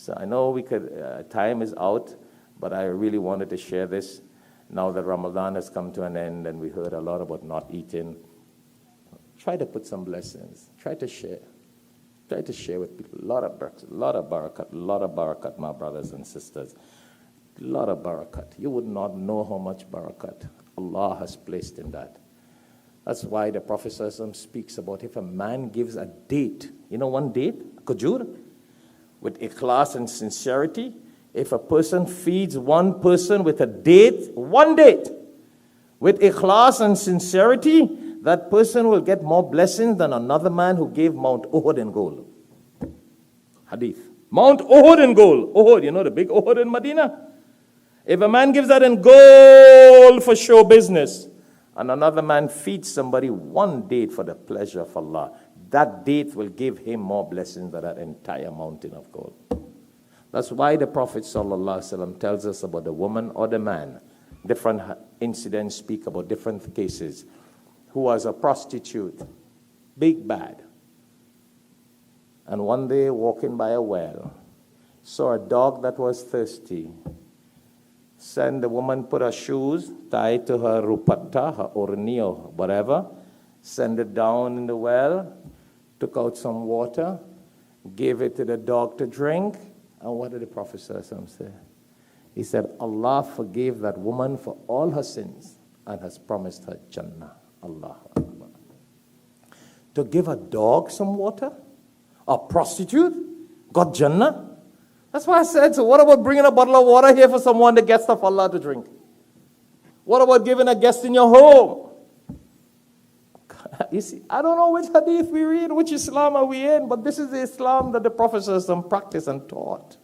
So I know we could, time is out, but I really wanted to share this. Now that Ramadan has come to an end and we heard a lot about not eating, try to put some blessings. Try to share. Try to share with people. A lot of barakat, my brothers and sisters. A lot of barakat. You would not know how much barakat Allah has placed in that. That's why the Prophet speaks about if a man gives a date, you know, one date, kajur, with ikhlas and sincerity, if a person feeds one person with a date, one date, with ikhlas and sincerity, that person will get more blessings than another man who gave Mount Uhud in gold. Hadith. Mount Uhud in gold. Uhud, you know the big Uhud in Medina? If a man gives that in gold for show business, and another man feeds somebody one date for the pleasure of Allah, that date will give him more blessings than that entire mountain of gold. That's why the Prophet ﷺ tells us about the woman or the man. Different incidents speak about different cases. Who was a prostitute, big bad. And one day walking by a well, saw a dog that was thirsty. Send the woman, put her shoes, tied to her rupatta, her orni or whatever, send it down in the well, took out some water, gave it to the dog to drink. And what did the Prophet say? He said, Allah forgave that woman for all her sins and has promised her Jannah. Allah Akbar. To give a dog some water? A prostitute got Jannah? That's why I said, so what about bringing a bottle of water here for someone, the guest of Allah, to drink? What about giving a guest in your home? You see, I don't know which hadith we read, which Islam are we in, but this is the Islam that the Prophet practiced and taught.